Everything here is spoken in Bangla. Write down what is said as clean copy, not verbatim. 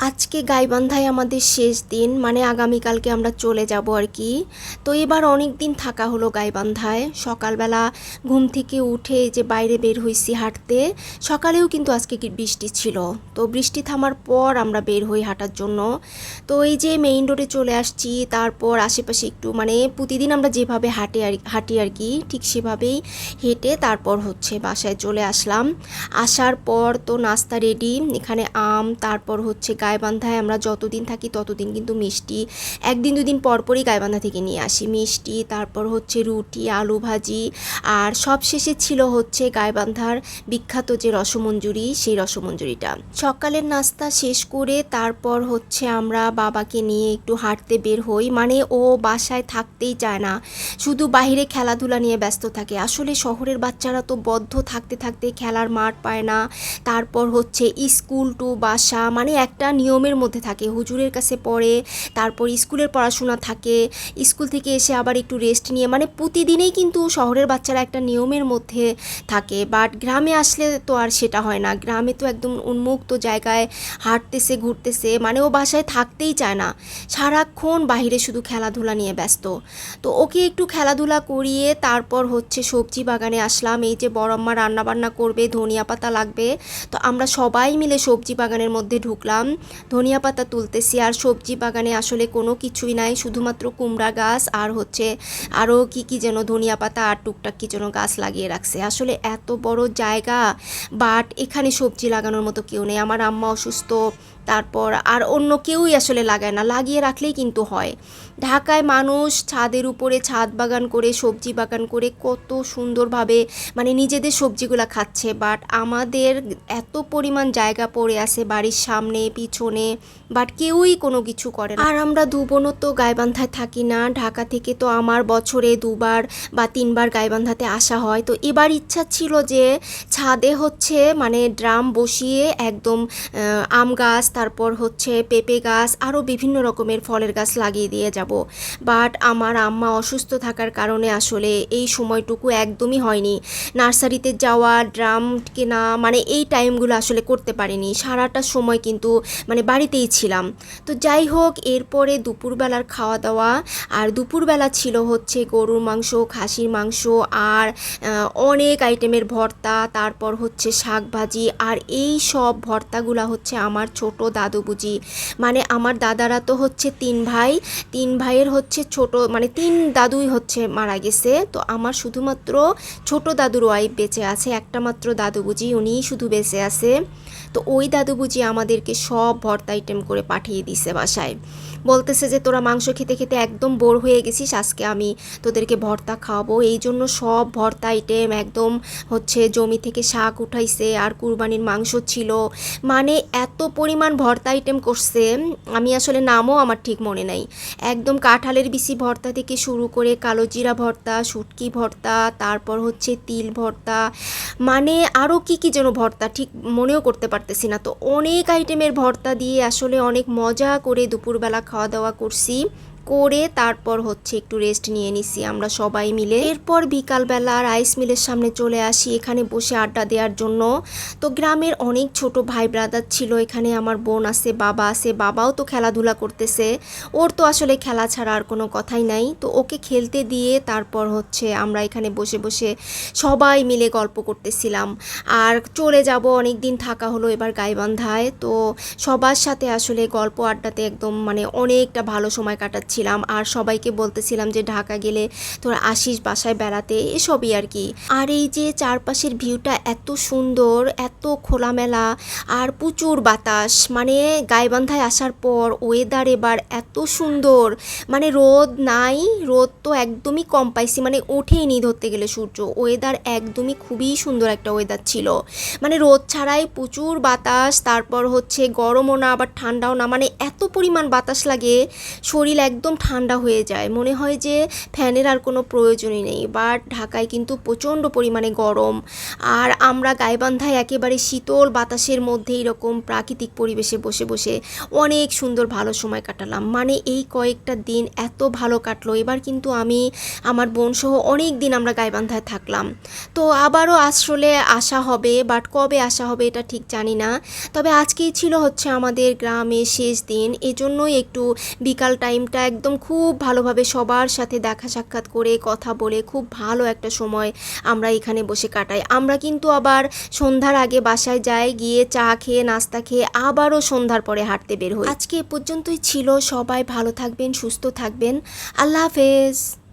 আজকে গাইবান্ধায় আমাদের শেষ দিন, মানে আগামীকালকে আমরা চলে যাব আর কি। তো এবার অনেক দিন থাকা হলো গাইবান্ধায়। সকালবেলা ঘুম থেকে উঠে এই যে বাইরে বের হইছি হাঁটতে। সকালেও কিন্তু আজকে কি বৃষ্টি ছিল, তো বৃষ্টি থামার পর আমরা বের হই হাঁটার জন্য। তো এই যে মেইন রোডে চলে আসছি, তারপর আশেপাশে একটু মানে প্রতিদিন আমরা যেভাবে হাঁটি আর কি, ঠিক সেভাবেই হেঁটে তারপর হচ্ছে বাসায় চলে আসলাম। আসার পর তো নাস্তা রেডি, এখানে আম, তারপর হচ্ছে গাইবান্ধায় আমরা যতদিন থাকি ততদিন কিন্তু মিষ্টি একদিন দুদিন পরপরই গাইবান্ধা থেকে নিয়ে আসি মিষ্টি, তারপর হচ্ছে রুটি, আলু ভাজি, আর সবশেষে ছিল হচ্ছে গাইবান্ধার বিখ্যাত যে রসমঞ্জুরি, সেই রসমঞ্জুরিটা। সকালের নাস্তা শেষ করে তারপর হচ্ছে আমরা বাবাকে নিয়ে একটু হাঁটতে বের হই। মানে ও বাসায় থাকতেই চায় না, শুধু বাইরে খেলাধুলা নিয়ে ব্যস্ত থাকে। আসলে শহরের বাচ্চারা তো বদ্ধ থাকতে থাকতে খেলার মাঠ পায় না, তারপর হচ্ছে স্কুল টু বাসা, মানে একটা নিয়মের মধ্যে থাকে। হুজুরের কাছে পড়ে, তারপর স্কুলের পড়াশোনা থাকে, স্কুল থেকে এসে আবার একটু রেস্ট নিয়ে, মানে প্রতিদিনেই কিন্তু শহরের বাচ্চারা একটা নিয়মের মধ্যে থাকে। বাট গ্রামে আসলে তো আর সেটা হয় না। গ্রামে তো একদম উন্মুক্ত জায়গায় হাঁটতেছে, ঘুরতেছে, মানে ও বাসায় থাকতেই চায় না, সারাক্ষণ বাইরে শুধু খেলাধুলা নিয়ে ব্যস্ত। তো ওকে একটু খেলাধুলা করিয়ে তারপর হচ্ছে সবজি বাগানে আসলাম। এই যে বড় আম্মা রান্নাবান্না করবে, ধনিয়া পাতা লাগবে, তো আমরা সবাই মিলে সবজি বাগানের মধ্যে ঢুকলাম, ধনিয়া পাতা তুলতেছি। আর সবজি বাগানে আসলে কোনো কিছুই নাই, শুধুমাত্র কুমড়া গাছ আর হচ্ছে আরও কি যেন ধনিয়া পাতা আর টুকটাক কি যেন গাছ লাগিয়ে রাখছে। আসলে এত বড় জায়গা, বাট এখানে সবজি লাগানোর মতো কেউ নেই। আমার আম্মা অসুস্থ, তারপর আর অন্য কেউই আসলে লাগায় না, লাগিয়ে রাখলেই কিন্তু হয়। ঢাকায় মানুষ ছাদের উপরে ছাদ বাগান করে, সবজি বাগান করে কত সুন্দরভাবে মানে নিজেদের সবজিগুলো খাচ্ছে। বাট আমাদের এত পরিমাণ জায়গা পড়ে আছে বাড়ির সামনে পিছনে, বাট কেউই কোনো কিছু করে না। আর আমরা দু বোনও তো গাইবান্ধায় থাকি না, ঢাকা থেকে তো আমার বছরে 2বার বা 3বার গাইবান্ধাতে আসা হয়। তো এবার ইচ্ছা ছিল যে ছাদে হচ্ছে মানে ড্রাম বসিয়ে একদম আম গাছ, তারপর হচ্ছে পেঁপে গাছ, আরও বিভিন্ন রকমের ফলের গাছ লাগিয়ে দিয়ে যাব। বাট আমার আম্মা অসুস্থ থাকার কারণে আসলে এই সময়টুকু একদমই হয়নি। নার্সারিতে যাওয়া, ড্রাম কেনা, মানে এই টাইমগুলো আসলে করতে পারিনি। সারাটা সময় কিন্তু মানে বাড়িতেই ছিলাম। তো যাই হোক, এরপরে দুপুরবেলার খাওয়া দাওয়া। আর দুপুরবেলা ছিল হচ্ছে গরুর মাংস, খাসির মাংস, আর অনেক আইটেমের ভর্তা, তারপর হচ্ছে শাক ভাজি। আর এই সব ভর্তাগুলা হচ্ছে আমার ছোট দাদু বুঝি, মানে আমার দাদারা তো হচ্ছে 3 ভাই, 3 ভাইয়ের হচ্ছে ছোট, মানে 3 দাদুই হচ্ছে মারা গেছে। তো আমার শুধুমাত্র ছোট দাদুর ওয়াইফ বেঁচে আছে, একটা মাত্র দাদু বুঝি, উনিই শুধু বেঁচে আছে। তো ওই দাদু বুঝি আমাদেরকে সব ভর্তা আইটেম করে পাঠিয়ে দিছে বাসায়। বলতেছে যে তোরা মাংস খেতে খেতে একদম বোর হয়ে গেছিস, আজকে আমি তোদেরকে ভর্তা খাওয়াবো। এই জন্য সব ভর্তা আইটেম একদম হচ্ছে জমি থেকে শাক উঠাইছে, আর কুরবানির মাংস ছিল। মানে এত পরিমাণ ভর্তা আইটেম করছে, আমি আসলে নামও আমার ঠিক মনে নাই। একদম কাঁঠালের বিচি ভর্তা থেকে শুরু করে কালো জিরা ভর্তা, শুটকি ভর্তা, তারপর হচ্ছে তিল ভর্তা, মানে আরও কি যেন ভর্তা ঠিক মনেও করতে পারতেছি না। তো অনেক আইটেমের ভর্তা দিয়ে আসলে অনেক মজা করে দুপুরবেলা খাওয়া দাওয়া করছি, করে তারপর হচ্ছে একটু রেস্ট নিয়ে নিছি আমরা সবাই মিলে। এরপর বিকালবেলা রাইস মিলের সামনে চলে আসি, এখানে বসে আড্ডা দেওয়ার জন্য। তো গ্রামের অনেক ছোট ভাই ব্রাদার ছিল এখানে, আমার বোন আছে, বাবা আছে, বাবাও তো খেলাধুলা করতেছে। ওর তো আসলে খেলা ছাড়া আর কোনো কথাই নাই। তো ওকে খেলতে দিয়ে তারপর হচ্ছে আমরা এখানে বসে বসে সবাই মিলে গল্প করতেছিলাম। আর চলে যাব, অনেক দিন থাকা হলো এবার গাইবান্ধায়। তো সবার সাথে আসলে গল্প আড্ডাতে একদম মানে অনেকটা ভালো সময় কাটাচ্ছিলাম। আর সবাইকে বলতেছিলাম যে ঢাকা গেলে তোরা আসিস বাসায় বেড়াতে, এসবই আর কি। আর এই যে চারপাশের ভিউটা এত সুন্দর, এত খোলামেলা, আর প্রচুর বাতাস। মানে গাইবান্ধায় আসার পর ওয়েদার এবার এত সুন্দর, মানে রোদ নাই, রোদ তো একদমই কম পাইছি, মানে ওঠেইনি ধরতে গেলে সূর্য। ওয়েদার একদমই খুবই সুন্দর একটা ওয়েদার ছিল, মানে রোদ ছাড়াই প্রচুর বাতাস, তারপর হচ্ছে গরমও না আবার ঠান্ডাও না, মানে এত পরিমাণ বাতাস লাগে, শরীর একদম একদম ঠান্ডা হয়ে যায়, মনে হয় যে ফ্যানের আর কোনো প্রয়োজনই নেই। বাট ঢাকায় কিন্তু প্রচণ্ড পরিমাণে গরম। আর আমরা গাইবান্ধায় একেবারে শীতল বাতাসের মধ্যে এরকম প্রাকৃতিক পরিবেশে বসে বসে অনেক সুন্দর ভালো সময় কাটালাম। মানে এই কয়েকটা দিন এত ভালো কাটলো। এবার কিন্তু আমি আমার বোন সহ অনেক দিন আমরা গাইবান্ধায় থাকলাম। তো আবারও আসলে আসা হবে, বাট কবে আসা হবে এটা ঠিক জানি না। তবে আজকেই ছিল হচ্ছে আমাদের গ্রামে শেষ দিন, এজন্যই একটু বিকাল টাইমটা একদম খুব ভালোভাবে সবার সাথে দেখা সাক্ষাৎ করে কথা বলে খুব ভালো একটা সময় আমরা এখানে বসে কাটাই। আমরা কিন্তু আবার সন্ধ্যার আগে বাসায় যাই, গিয়ে চা খেয়ে নাস্তা খেয়ে আবারও সন্ধ্যার পরে হাঁটতে বের হই। আজকে এ পর্যন্তই ছিল। সবাই ভালো থাকবেন, সুস্থ থাকবেন। আল্লাহ হাফেজ।